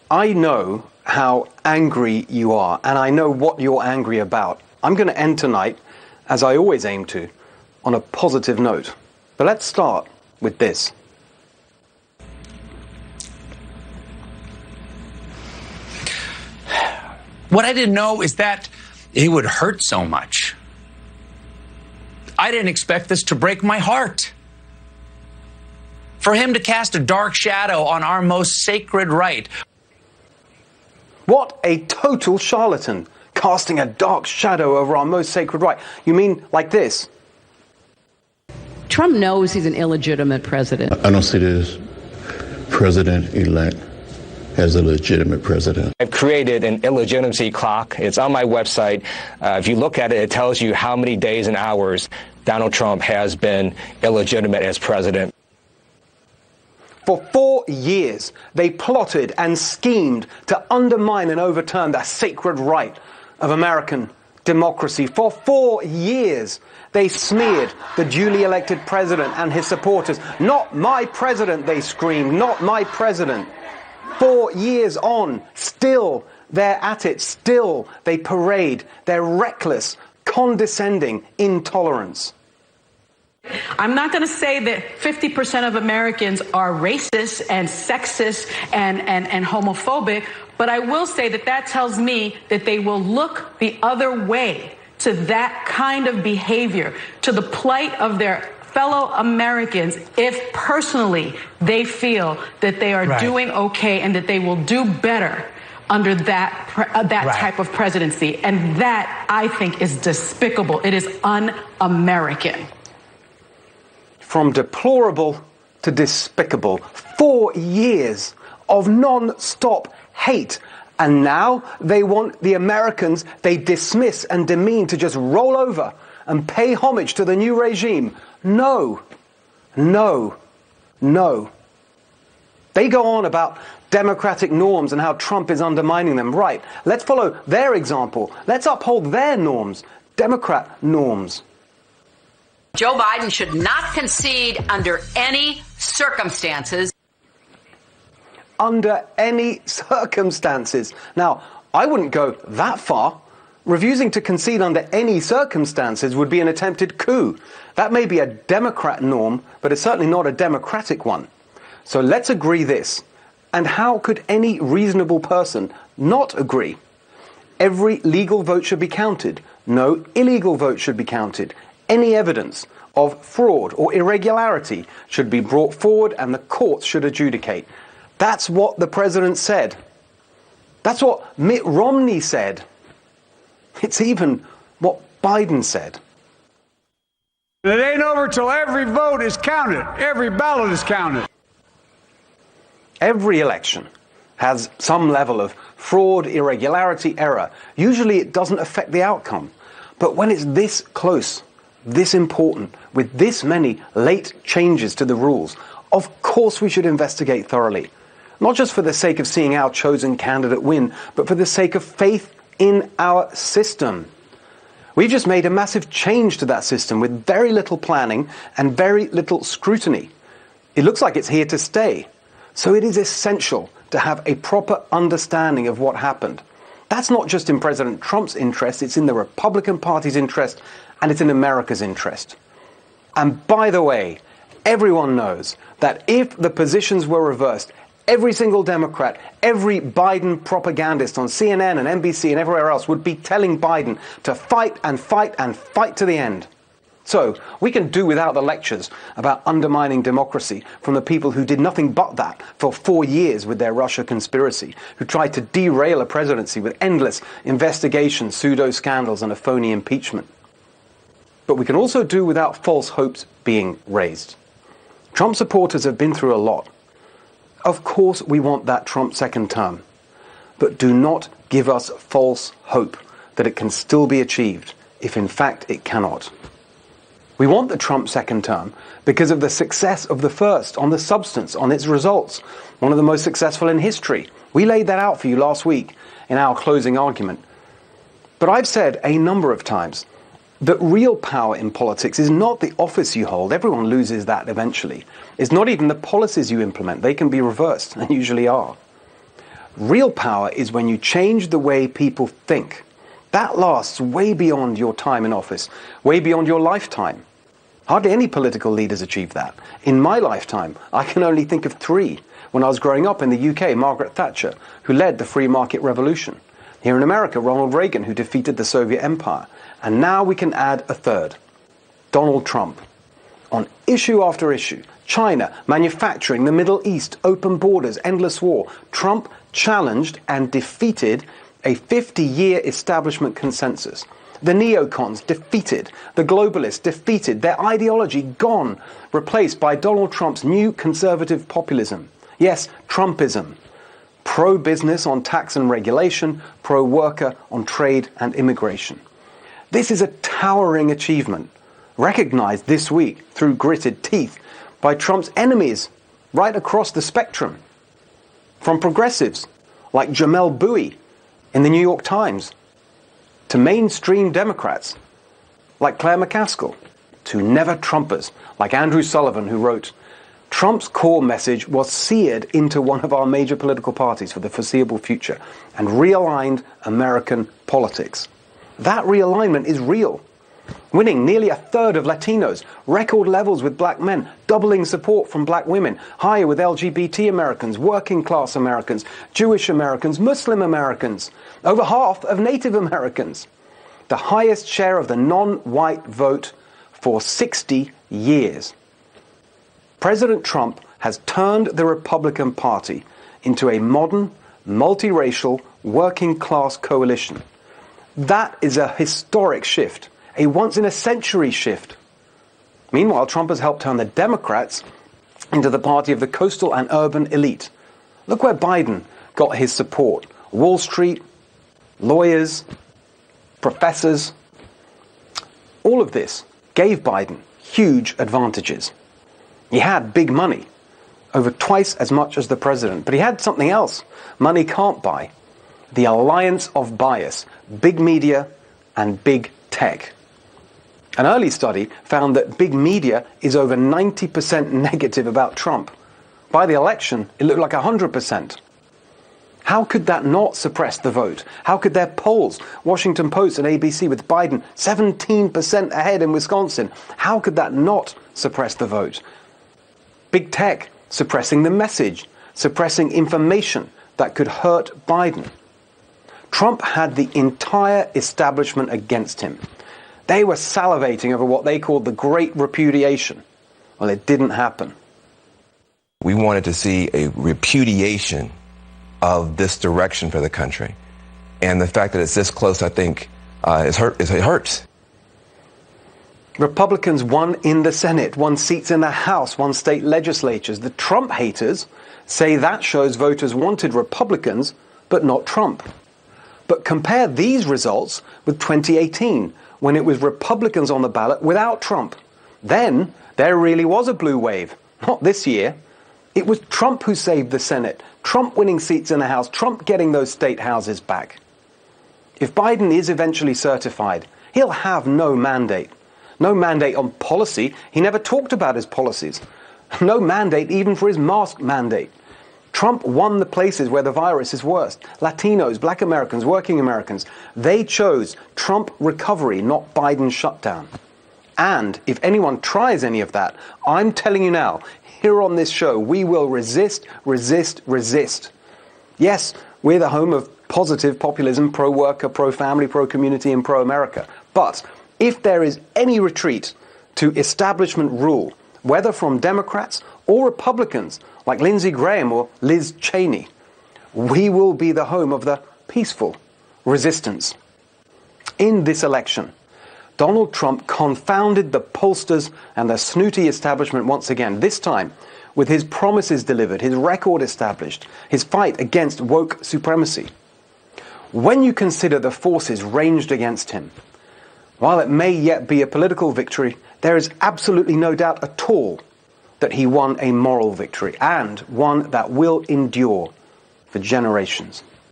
I know how angry you are, and I know what you're angry about. I'm going to end tonight, as I always aim to, on a positive note. But let's start with this. What I didn't know is that it would hurt so much. I didn't expect this to break my heart. For him to cast a dark shadow on our most sacred right. What a total charlatan, casting a dark shadow over our most sacred right. You mean like this? Trump knows he's an illegitimate president. I don't see this president-elect as a legitimate president. I've created an illegitimacy clock. It's on my website. If you look at it, it tells you how many days and hours Donald Trump has been illegitimate as president. For 4 years, they plotted and schemed to undermine and overturn the sacred right of American democracy. For 4 years, they smeared the duly elected president and his supporters. Not my president, they screamed, not my president. 4 years on, still they're at it, still they parade their reckless, condescending intolerance. I'm not going to say that 50% of Americans are racist and sexist and homophobic, but I will say that that tells me that they will look the other way to that kind of behavior, to the plight of their fellow Americans, if personally they feel that they are doing okay and that they will do better under that type of presidency. And that, I think, is despicable. It is un-American. From deplorable to despicable. 4 years of non-stop hate. And now they want the Americans they dismiss and demean to just roll over and pay homage to the new regime. No, no, no. They go on about democratic norms and how Trump is undermining them. Right, let's follow their example. Let's uphold their norms, Democrat norms. Joe Biden should not concede under any circumstances. Under any circumstances. Now, I wouldn't go that far. Refusing to concede under any circumstances would be an attempted coup. That may be a Democrat norm, but it's certainly not a democratic one. So let's agree this. And how could any reasonable person not agree? Every legal vote should be counted. No illegal vote should be counted. Any evidence of fraud or irregularity should be brought forward and the courts should adjudicate. That's what the president said. That's what Mitt Romney said. It's even what Biden said. It ain't over till every vote is counted. Every ballot is counted. Every election has some level of fraud, irregularity, error. Usually it doesn't affect the outcome. But when it's this close, this important, with this many late changes to the rules, of course we should investigate thoroughly. Not just for the sake of seeing our chosen candidate win, but for the sake of faith in our system. We've just made a massive change to that system with very little planning and very little scrutiny. It looks like it's here to stay. So it is essential to have a proper understanding of what happened. That's not just in President Trump's interest, it's in the Republican Party's interest, and it's in America's interest. And by the way, everyone knows that if the positions were reversed, every single Democrat, every Biden propagandist on CNN and NBC and everywhere else would be telling Biden to fight and fight and fight to the end. So we can do without the lectures about undermining democracy from the people who did nothing but that for 4 years with their Russia conspiracy, who tried to derail a presidency with endless investigations, pseudo-scandals and a phony impeachment. But we can also do without false hopes being raised. Trump supporters have been through a lot. Of course we want that Trump second term, but do not give us false hope that it can still be achieved if in fact it cannot. We want the Trump second term because of the success of the first, on the substance, on its results, one of the most successful in history. We laid that out for you last week in our closing argument. But I've said a number of times that real power in politics is not the office you hold. Everyone loses that eventually. It's not even the policies you implement. They can be reversed, and usually are. Real power is when you change the way people think. That lasts way beyond your time in office, way beyond your lifetime. Hardly any political leaders achieve that. In my lifetime, I can only think of 3. When I was growing up in the UK, Margaret Thatcher, who led the free market revolution. Here in America, Ronald Reagan, who defeated the Soviet Empire. And now we can add a 3rd, Donald Trump. On issue after issue, China, manufacturing, the Middle East, open borders, endless war, Trump challenged and defeated a 50-year establishment consensus. The neocons defeated, the globalists defeated, their ideology gone, replaced by Donald Trump's new conservative populism. Yes, Trumpism. Pro-business on tax and regulation, pro-worker on trade and immigration. This is a towering achievement, recognized this week through gritted teeth by Trump's enemies right across the spectrum. From progressives like Jamel Bouie in the New York Times, to mainstream Democrats like Claire McCaskill, to never-Trumpers like Andrew Sullivan, who wrote, Trump's core message was seared into one of our major political parties for the foreseeable future and realigned American politics. That realignment is real. Winning nearly 1/3 of Latinos, record levels with black men, doubling support from black women, higher with LGBT Americans, working class Americans, Jewish Americans, Muslim Americans, over half of Native Americans. The highest share of the non-white vote for 60 years. President Trump has turned the Republican Party into a modern, multiracial, working-class coalition. That is a historic shift, a once-in-a-century shift. Meanwhile, Trump has helped turn the Democrats into the party of the coastal and urban elite. Look where Biden got his support. Wall Street, lawyers, professors. All of this gave Biden huge advantages. He had big money, over twice as much as the president, but he had something else money can't buy. The alliance of bias, big media and big tech. An early study found that big media is over 90% negative about Trump. By the election, it looked like 100%. How could that not suppress the vote? How could their polls, Washington Post and ABC, with Biden 17% ahead in Wisconsin, how could that not suppress the vote? Big tech suppressing the message, suppressing information that could hurt Biden. Trump had the entire establishment against him. They were salivating over what they called the Great Repudiation. Well, it didn't happen. We wanted to see a repudiation of this direction for the country. And the fact that it's this close, I think, it hurts. Republicans won in the Senate, won seats in the House, won state legislatures. The Trump haters say that shows voters wanted Republicans, but not Trump. But compare these results with 2018, when it was Republicans on the ballot without Trump. Then there really was a blue wave. Not this year. It was Trump who saved the Senate, Trump winning seats in the House, Trump getting those state houses back. If Biden is eventually certified, he'll have no mandate. No mandate on policy. He never talked about his policies. No mandate even for his mask mandate. Trump won the places where the virus is worst. Latinos, black Americans, working Americans. They chose Trump recovery, not Biden shutdown. And if anyone tries any of that, I'm telling you now, here on this show, we will resist, resist, resist. Yes, we're the home of positive populism, pro-worker, pro-family, pro-community, and pro-America. But if there is any retreat to establishment rule, whether from Democrats or Republicans like Lindsey Graham or Liz Cheney, we will be the home of the peaceful resistance. In this election, Donald Trump confounded the pollsters and the snooty establishment once again, this time with his promises delivered, his record established, his fight against woke supremacy. When you consider the forces ranged against him, while it may yet be a political victory, there is absolutely no doubt at all that he won a moral victory, and one that will endure for generations.